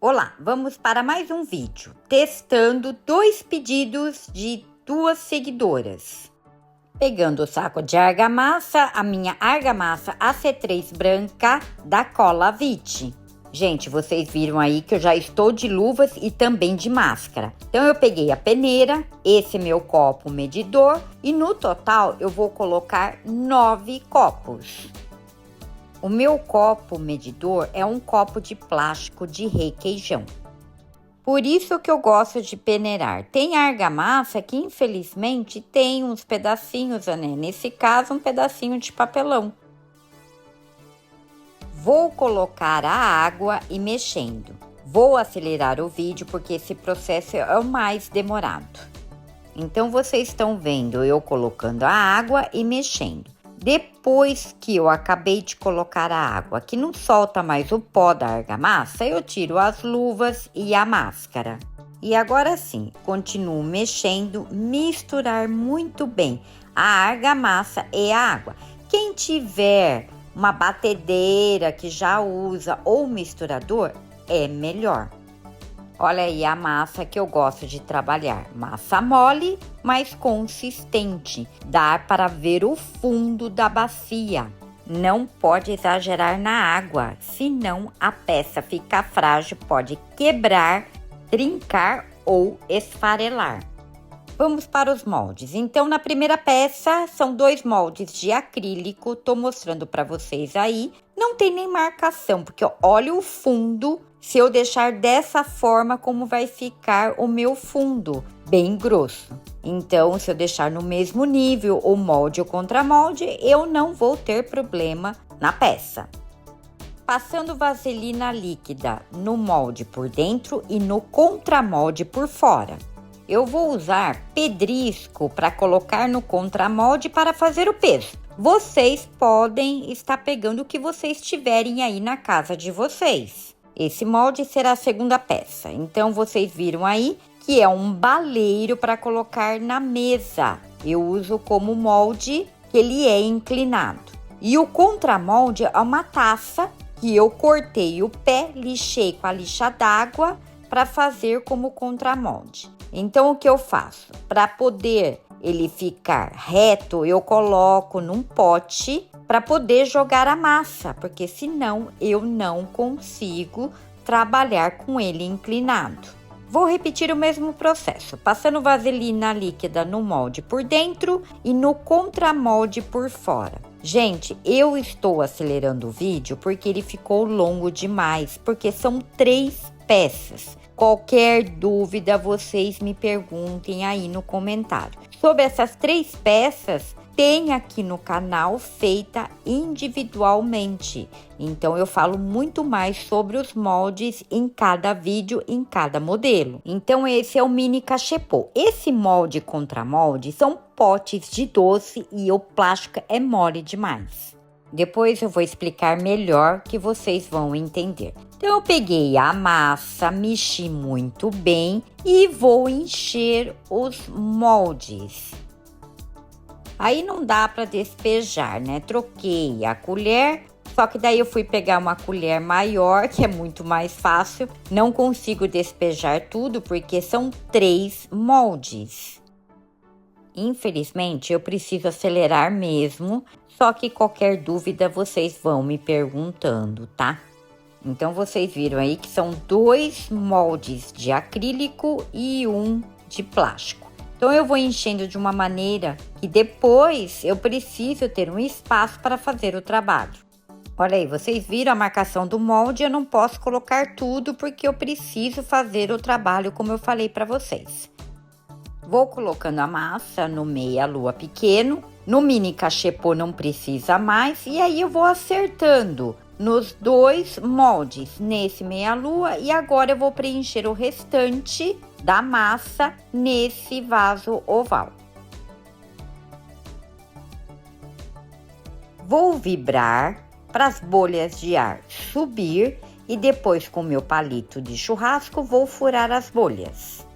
Olá, vamos para mais um vídeo testando 2 pedidos de 2 seguidoras. Pegando o saco de argamassa, a minha argamassa AC3 branca da Cola Vit. Gente, vocês viram aí que eu já estou de luvas e também de máscara. Então eu peguei a peneira, esse meu copo medidor e no total eu vou colocar 9 copos. O meu copo medidor é um copo de plástico de requeijão. Por isso que eu gosto de peneirar. Tem argamassa que infelizmente tem uns pedacinhos, né? Nesse caso um pedacinho de papelão. Vou colocar a água e mexendo. Vou acelerar o vídeo porque esse processo é o mais demorado. Então vocês estão vendo eu colocando a água e mexendo. Depois que eu acabei de colocar a água, que não solta mais o pó da argamassa, eu tiro as luvas e a máscara. E agora sim, continuo mexendo, misturar muito bem a argamassa e a água. Quem tiver uma batedeira que já usa ou misturador, é melhor. Olha aí a massa que eu gosto de trabalhar. Massa mole, mas consistente. Dá para ver o fundo da bacia. Não pode exagerar na água, senão a peça fica frágil, pode quebrar, trincar ou esfarelar. Vamos para os moldes. Então, na primeira peça, são 2 moldes de acrílico. Tô mostrando para vocês aí. Não tem nem marcação, porque olha o fundo. Se eu deixar dessa forma, como vai ficar o meu fundo, bem grosso. Então, se eu deixar no mesmo nível o molde ou contramolde, eu não vou ter problema na peça. Passando vaselina líquida no molde por dentro e no contramolde por fora. Eu vou usar pedrisco para colocar no contramolde para fazer o peso. Vocês podem estar pegando o que vocês tiverem aí na casa de vocês. Esse molde será a segunda peça. Então, vocês viram aí que é um baleiro para colocar na mesa. Eu uso como molde que ele é inclinado. E o contramolde é uma taça que eu cortei o pé, lixei com a lixa d'água para fazer como contramolde. Então, o que eu faço? Para poder ele ficar reto, eu coloco num pote para poder jogar a massa, porque senão eu não consigo trabalhar com ele inclinado. Vou repetir o mesmo processo, passando vaselina líquida no molde por dentro e no contramolde por fora. Gente, eu estou acelerando o vídeo porque ele ficou longo demais, porque são 3 peças. Qualquer dúvida, vocês me perguntem aí no comentário. Sobre essas 3 peças, tem aqui no canal feita individualmente. Então, eu falo muito mais sobre os moldes em cada vídeo, em cada modelo. Então, esse é o mini cachepô. Esse molde e contramolde são potes de doce e o plástico é mole demais. Depois eu vou explicar melhor que vocês vão entender. Então, eu peguei a massa, mexi muito bem e vou encher os moldes. Aí não dá para despejar, né? Troquei a colher, só que daí eu fui pegar uma colher maior, que é muito mais fácil. Não consigo despejar tudo porque são 3 moldes. Infelizmente, eu preciso acelerar mesmo, só que qualquer dúvida vocês vão me perguntando, tá? Então, vocês viram aí que são 2 moldes de acrílico e 1 de plástico. Então, eu vou enchendo de uma maneira que depois eu preciso ter um espaço para fazer o trabalho. Olha aí, vocês viram a marcação do molde, eu não posso colocar tudo porque eu preciso fazer o trabalho como eu falei para vocês. Vou colocando a massa no meia-lua pequeno, no mini cachepô não precisa mais, e aí eu vou acertando nos 2 moldes, nesse meia-lua, e agora eu vou preencher o restante da massa nesse vaso oval. Vou vibrar para as bolhas de ar subir e depois com o meu palito de churrasco vou furar as bolhas.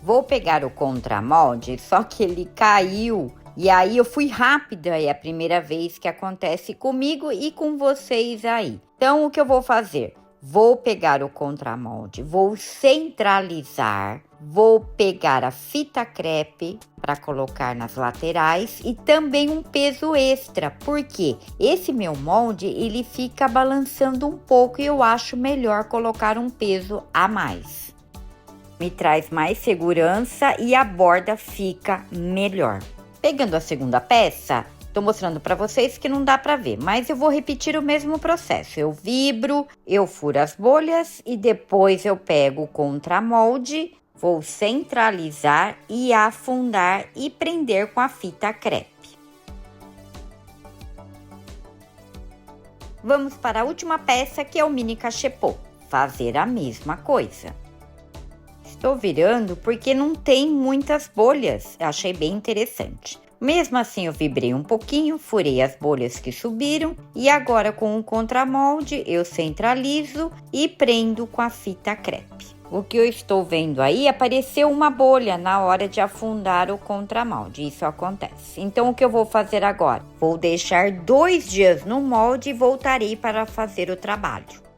Vou pegar o contramolde, só que ele caiu e aí eu fui rápida, é a primeira vez que acontece comigo e com vocês aí. Então, o que eu vou fazer? Vou pegar o contramolde, vou centralizar, vou pegar a fita crepe para colocar nas laterais e também um peso extra, porque esse meu molde ele fica balançando um pouco e eu acho melhor colocar um peso a mais. Me traz mais segurança e a borda fica melhor. Pegando a segunda peça, tô mostrando para vocês que não dá para ver, mas eu vou repetir o mesmo processo. Eu vibro, eu furo as bolhas e depois eu pego o contramolde, vou centralizar e afundar e prender com a fita crepe. Vamos para a última peça, que é o mini cachepô. Fazer a mesma coisa. Estou virando porque não tem muitas bolhas, eu achei bem interessante. Mesmo assim, eu vibrei um pouquinho, furei as bolhas que subiram e agora com o contramolde eu centralizo e prendo com a fita crepe. O que eu estou vendo aí, apareceu uma bolha na hora de afundar o contramolde, isso acontece. Então, o que eu vou fazer agora? Vou deixar 2 dias no molde e voltarei para fazer o trabalho.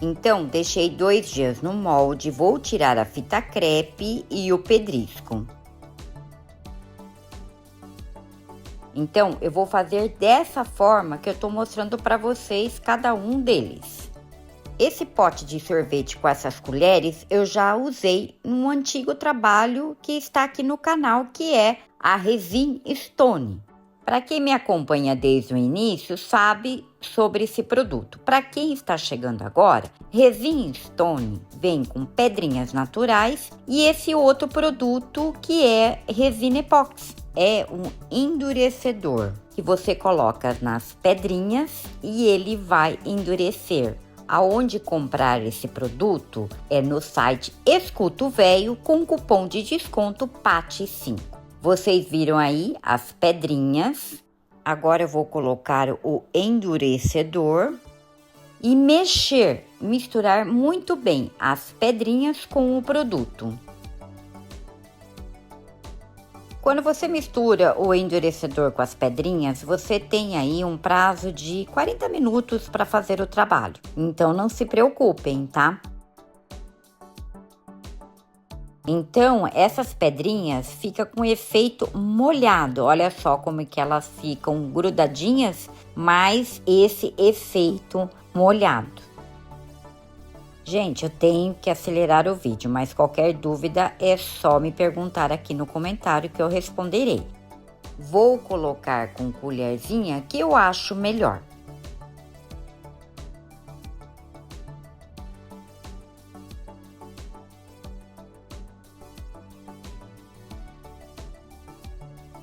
Então, deixei 2 dias no molde, vou tirar a fita crepe e o pedrisco. Então, eu vou fazer dessa forma que eu tô mostrando para vocês cada um deles. Esse pote de sorvete com essas colheres eu já usei num antigo trabalho que está aqui no canal, que é a Resin Stone. Para quem me acompanha desde o início, sabe sobre esse produto. Para quem está chegando agora, Resin Stone vem com pedrinhas naturais e esse outro produto que é resina epóxi. É um endurecedor que você coloca nas pedrinhas e ele vai endurecer. Aonde comprar esse produto é no site Escuto Véio com cupom de desconto PATI5. Vocês viram aí as pedrinhas. Agora eu vou colocar o endurecedor e misturar muito bem as pedrinhas com o produto. Quando você mistura o endurecedor com as pedrinhas, você tem aí um prazo de 40 minutos para fazer o trabalho. Então, não se preocupem, tá? Então, essas pedrinhas ficam com efeito molhado. Olha só como que elas ficam grudadinhas, mas esse efeito molhado. Gente, eu tenho que acelerar o vídeo, mas qualquer dúvida é só me perguntar aqui no comentário que eu responderei. Vou colocar com colherzinha que eu acho melhor.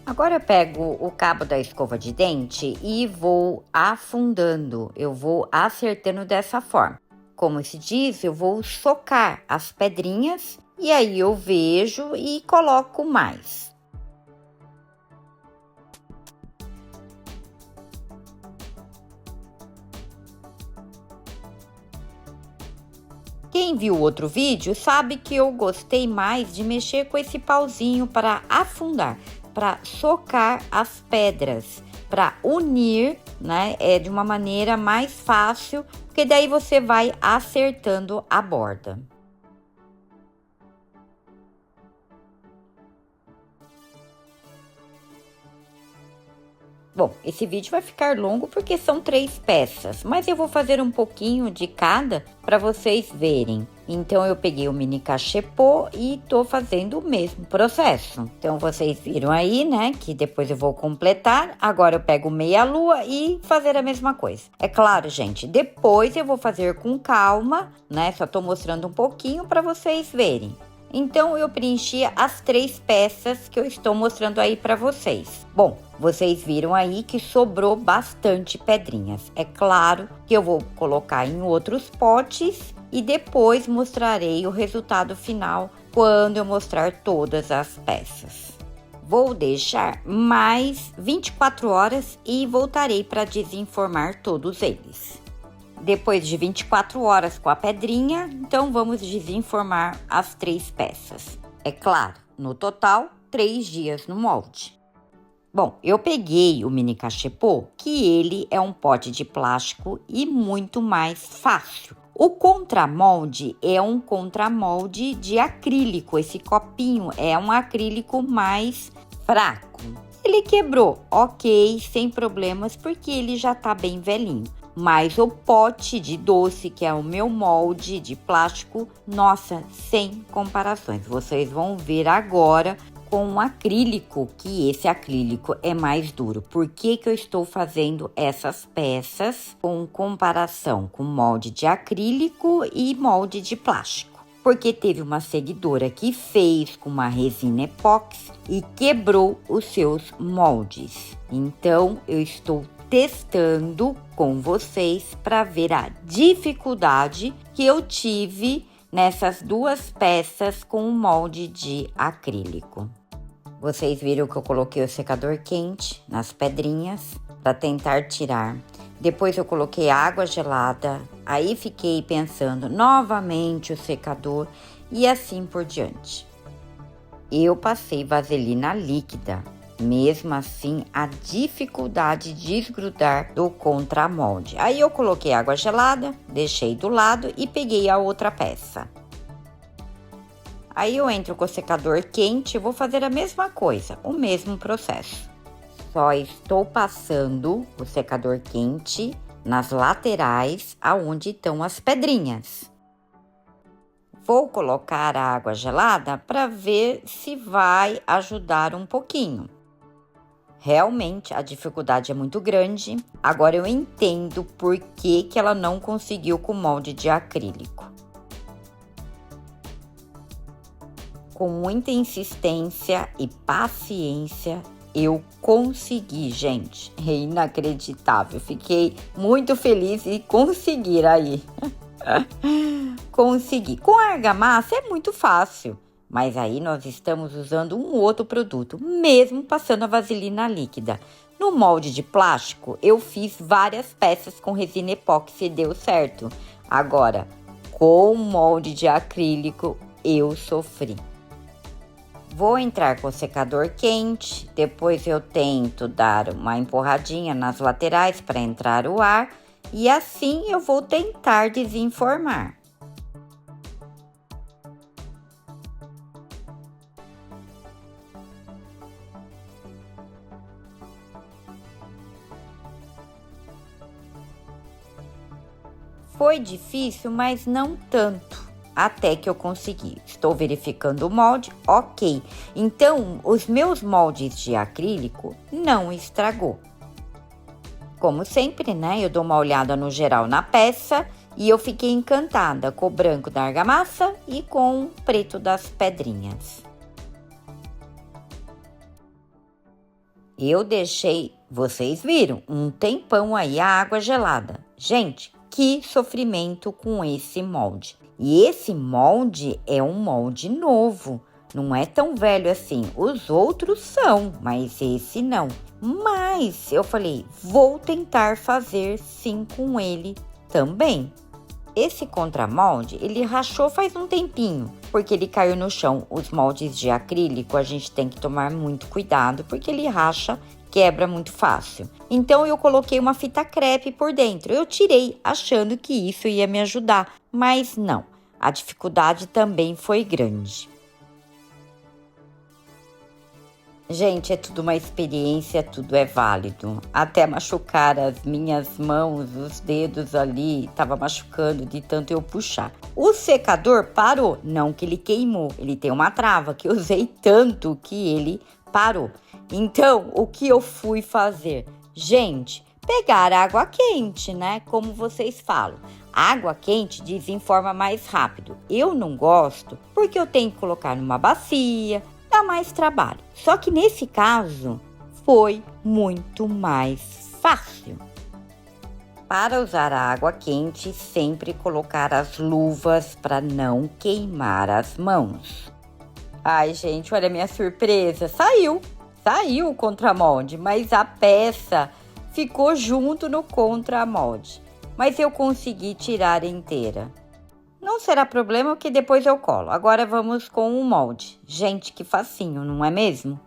Agora eu pego o cabo da escova de dente e vou afundando, eu vou acertando dessa forma. Como se diz, eu vou socar as pedrinhas e aí eu vejo e coloco mais. Quem viu o outro vídeo sabe que eu gostei mais de mexer com esse pauzinho para afundar, para socar as pedras, para unir, né, de uma maneira mais fácil, porque daí você vai acertando a borda. Bom, esse vídeo vai ficar longo porque são 3 peças, mas eu vou fazer um pouquinho de cada para vocês verem. Então, eu peguei o mini cachepô e tô fazendo o mesmo processo. Então, vocês viram aí, né, que depois eu vou completar. Agora, eu pego meia lua e fazer a mesma coisa. É claro, gente, depois eu vou fazer com calma, né, só tô mostrando um pouquinho para vocês verem. Então, eu preenchi as 3 peças que eu estou mostrando aí para vocês. Bom, vocês viram aí que sobrou bastante pedrinhas. É claro que eu vou colocar em outros potes e depois mostrarei o resultado final quando eu mostrar todas as peças. Vou deixar mais 24 horas e voltarei para desenformar todos eles. Depois de 24 horas com a pedrinha, então vamos desenformar as 3 peças. É claro, no total, 3 dias no molde. Bom, eu peguei o mini cachepô, que ele é um pote de plástico e muito mais fácil. O contramolde é um contramolde de acrílico. Esse copinho é um acrílico mais fraco. Ele quebrou, ok, sem problemas, porque ele já tá bem velhinho. Mas o pote de doce, que é o meu molde de plástico, nossa, sem comparações. Vocês vão ver agora com o acrílico, que esse acrílico é mais duro. Por que eu estou fazendo essas peças com comparação com molde de acrílico e molde de plástico? Porque teve uma seguidora que fez com uma resina epóxi e quebrou os seus moldes. Então, eu estou testando com vocês para ver a dificuldade que eu tive nessas duas peças com o molde de acrílico. Vocês viram que eu coloquei o secador quente nas pedrinhas para tentar tirar. Depois eu coloquei água gelada, aí fiquei pensando novamente o secador e assim por diante. Eu passei vaselina líquida, mesmo assim a dificuldade de desgrudar do contramolde. Aí eu coloquei água gelada, deixei do lado e peguei a outra peça. Aí eu entro com o secador quente e vou fazer a mesma coisa, o mesmo processo. Só estou passando o secador quente nas laterais, aonde estão as pedrinhas. Vou colocar a água gelada para ver se vai ajudar um pouquinho. Realmente a dificuldade é muito grande. Agora eu entendo por que ela não conseguiu com molde de acrílico. Com muita insistência e paciência, eu consegui, gente. É inacreditável. Fiquei muito feliz e conseguir aí. Consegui. Com a argamassa é muito fácil, mas aí nós estamos usando um outro produto, mesmo passando a vaselina líquida. No molde de plástico, eu fiz várias peças com resina epóxi e deu certo. Agora, com molde de acrílico, eu sofri. Vou entrar com o secador quente, depois eu tento dar uma empurradinha nas laterais para entrar o ar e assim eu vou tentar desenformar. Foi difícil, mas não tanto. Até que eu consegui. Estou verificando o molde, ok. Então, os meus moldes de acrílico não estragou. Como sempre, né? Eu dou uma olhada no geral na peça e eu fiquei encantada com o branco da argamassa e com o preto das pedrinhas. Eu deixei, vocês viram, um tempão aí a água gelada. Gente, que sofrimento com esse molde. E esse molde é um molde novo, não é tão velho assim. Os outros são, mas esse não. Mas eu falei, vou tentar fazer sim com ele também. Esse contramolde, ele rachou faz um tempinho, porque ele caiu no chão. Os moldes de acrílico, a gente tem que tomar muito cuidado, porque ele racha, quebra muito fácil. Então, eu coloquei uma fita crepe por dentro. Eu tirei, achando que isso ia me ajudar, mas não. A dificuldade também foi grande. Gente, é tudo uma experiência, tudo é válido. Até machucar as minhas mãos, os dedos ali, tava machucando de tanto eu puxar. O secador parou, não que ele queimou, ele tem uma trava que eu usei tanto que ele parou. Então, o que eu fui fazer? Gente, pegar água quente, né? Como vocês falam. Água quente desenforma mais rápido. Eu não gosto porque eu tenho que colocar numa bacia, dá mais trabalho. Só que nesse caso, foi muito mais fácil. Para usar a água quente, sempre colocar as luvas para não queimar as mãos. Ai, gente, olha a minha surpresa. Saiu o contramolde, mas a peça ficou junto no contramolde. Mas eu consegui tirar inteira. Não será problema que depois eu colo. Agora vamos com o molde. Gente, que facinho, não é mesmo?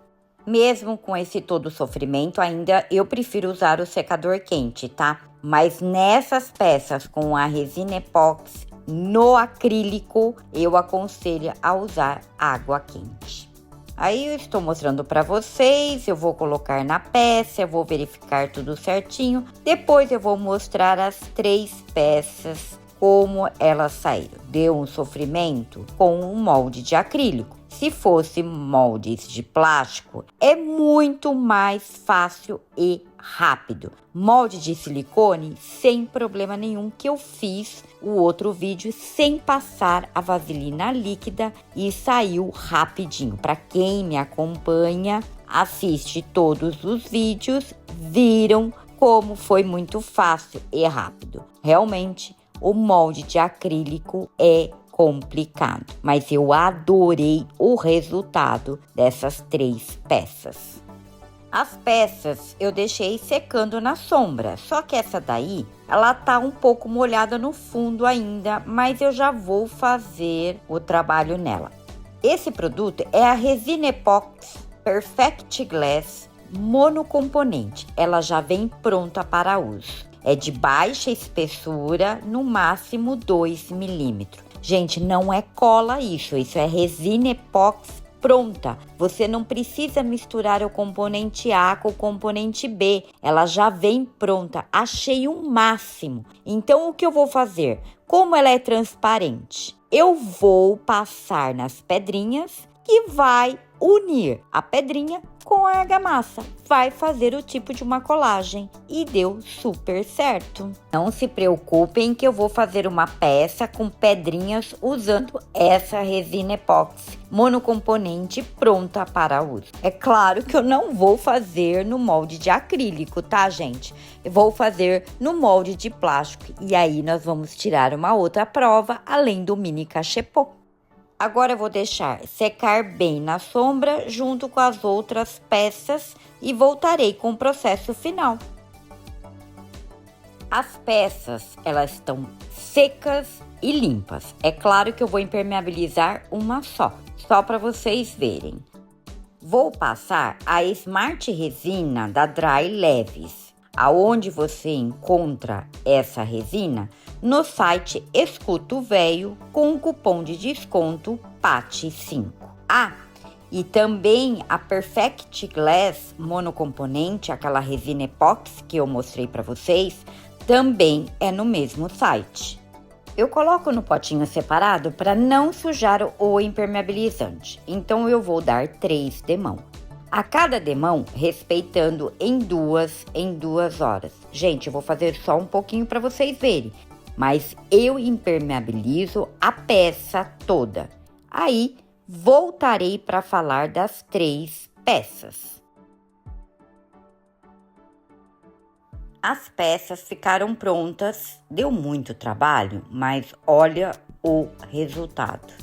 Mesmo com esse todo sofrimento, ainda eu prefiro usar o secador quente, tá? Mas nessas peças com a resina epóxi no acrílico, eu aconselho a usar água quente. Aí eu estou mostrando para vocês, eu vou colocar na peça, eu vou verificar tudo certinho. Depois eu vou mostrar as 3 peças, como elas saíram. Deu um sofrimento com um molde de acrílico. Se fosse moldes de plástico, é muito mais fácil e rápido. Molde de silicone, sem problema nenhum, que eu fiz o outro vídeo sem passar a vaselina líquida e saiu rapidinho. Para quem me acompanha, assiste todos os vídeos, viram como foi muito fácil e rápido. Realmente, o molde de acrílico é complicado, mas eu adorei o resultado dessas 3 peças. As peças eu deixei secando na sombra, só que essa daí, ela tá um pouco molhada no fundo ainda, mas eu já vou fazer o trabalho nela. Esse produto é a resina epóxi Perfect Glass monocomponente, ela já vem pronta para uso. É de baixa espessura, no máximo 2 milímetros. Gente, não é cola isso é resina epóxi pronta. Você não precisa misturar o componente A com o componente B, ela já vem pronta. Achei o máximo. Então, o que eu vou fazer? Como ela é transparente, eu vou passar nas pedrinhas que vai unir a pedrinha com a argamassa. Vai fazer o tipo de uma colagem e deu super certo. Não se preocupem que eu vou fazer uma peça com pedrinhas usando essa resina epóxi monocomponente pronta para uso. É claro que eu não vou fazer no molde de acrílico, tá, gente? Eu vou fazer no molde de plástico e aí nós vamos tirar uma outra prova além do mini cachepô. Agora eu vou deixar secar bem na sombra junto com as outras peças e voltarei com o processo final. As peças, elas estão secas e limpas. É claro que eu vou impermeabilizar uma só para vocês verem. Vou passar a Smart Resina da Dry Leves. Aonde você encontra essa resina? No site Escuto Véio com o cupom de desconto PATI5. E também a Perfect Glass monocomponente, aquela resina epóxi que eu mostrei para vocês, também é no mesmo site. Eu coloco no potinho separado para não sujar o impermeabilizante, então eu vou dar 3 demão. A cada demão, respeitando em duas horas. Gente, eu vou fazer só um pouquinho para vocês verem, mas eu impermeabilizo a peça toda. Aí, voltarei para falar das 3 peças. As peças ficaram prontas, deu muito trabalho, mas olha o resultado.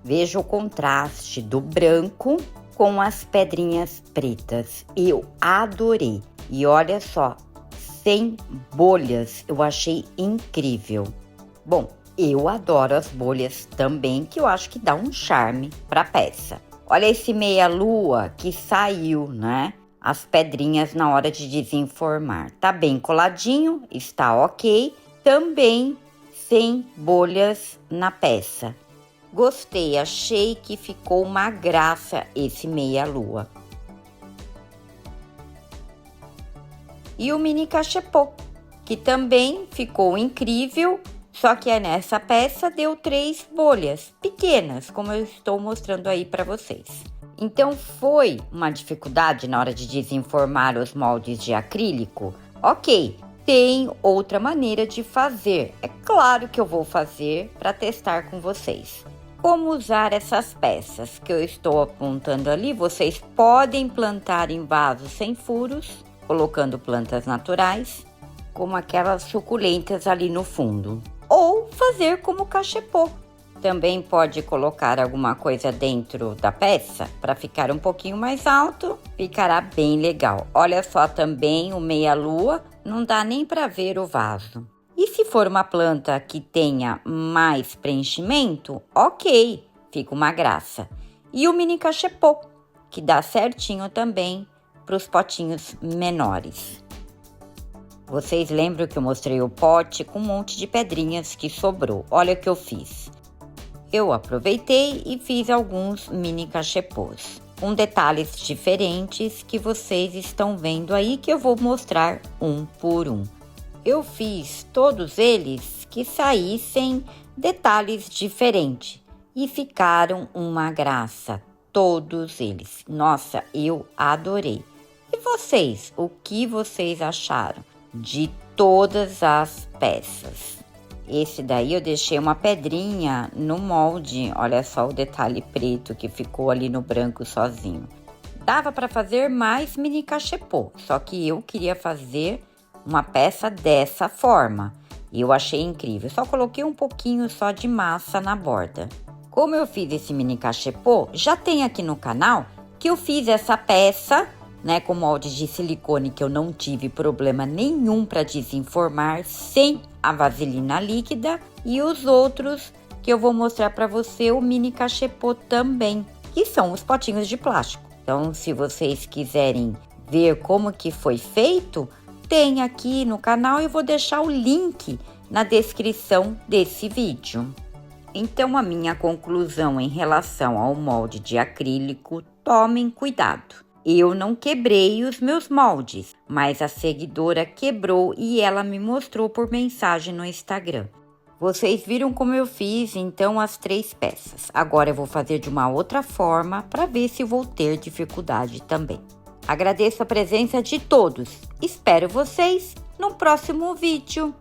Veja o contraste do branco com as pedrinhas pretas. Eu adorei. E olha só, sem bolhas, eu achei incrível. Bom, eu adoro as bolhas também, que eu acho que dá um charme para a peça. Olha esse meia-lua que saiu, né? As pedrinhas na hora de desenformar. Tá bem coladinho, está ok. Também sem bolhas na peça. Gostei, achei que ficou uma graça esse meia-lua. E o mini cachepô, que também ficou incrível, só que nessa peça deu 3 bolhas pequenas, como eu estou mostrando aí para vocês. Então foi uma dificuldade na hora de desenformar os moldes de acrílico? Ok, tem outra maneira de fazer. É claro que eu vou fazer para testar com vocês. Como usar essas peças que eu estou apontando ali? Vocês podem plantar em vasos sem furos, colocando plantas naturais, como aquelas suculentas ali no fundo. Ou fazer como cachepô. Também pode colocar alguma coisa dentro da peça para ficar um pouquinho mais alto, ficará bem legal. Olha só também o meia-lua, não dá nem para ver o vaso. E se for uma planta que tenha mais preenchimento, ok, fica uma graça. E o mini cachepô, que dá certinho também para os potinhos menores. Vocês lembram que eu mostrei o pote com um monte de pedrinhas que sobrou? Olha o que eu fiz. Eu aproveitei e fiz alguns mini cachepôs, com detalhes diferentes que vocês estão vendo aí, que eu vou mostrar um por um. Eu fiz todos eles que saíssem detalhes diferentes e ficaram uma graça, todos eles. Nossa, eu adorei. E vocês, o que vocês acharam de todas as peças? Esse daí eu deixei uma pedrinha no molde, olha só o detalhe preto que ficou ali no branco sozinho. Dava para fazer mais mini cachepô, só que eu queria fazer uma peça dessa forma. E eu achei incrível, só coloquei um pouquinho só de massa na borda. Como eu fiz esse mini cachepô, já tem aqui no canal que eu fiz essa peça, né, com molde de silicone, que eu não tive problema nenhum para desenformar, sem a vaselina líquida, e os outros que eu vou mostrar para você, o mini cachepô também, que são os potinhos de plástico. Então, se vocês quiserem ver como que foi feito, tem aqui no canal, eu vou deixar o link na descrição desse vídeo. Então, a minha conclusão em relação ao molde de acrílico, tomem cuidado. Eu não quebrei os meus moldes, mas a seguidora quebrou e ela me mostrou por mensagem no Instagram. Vocês viram como eu fiz, então, as 3 peças. Agora eu vou fazer de uma outra forma para ver se vou ter dificuldade também. Agradeço a presença de todos. Espero vocês no próximo vídeo.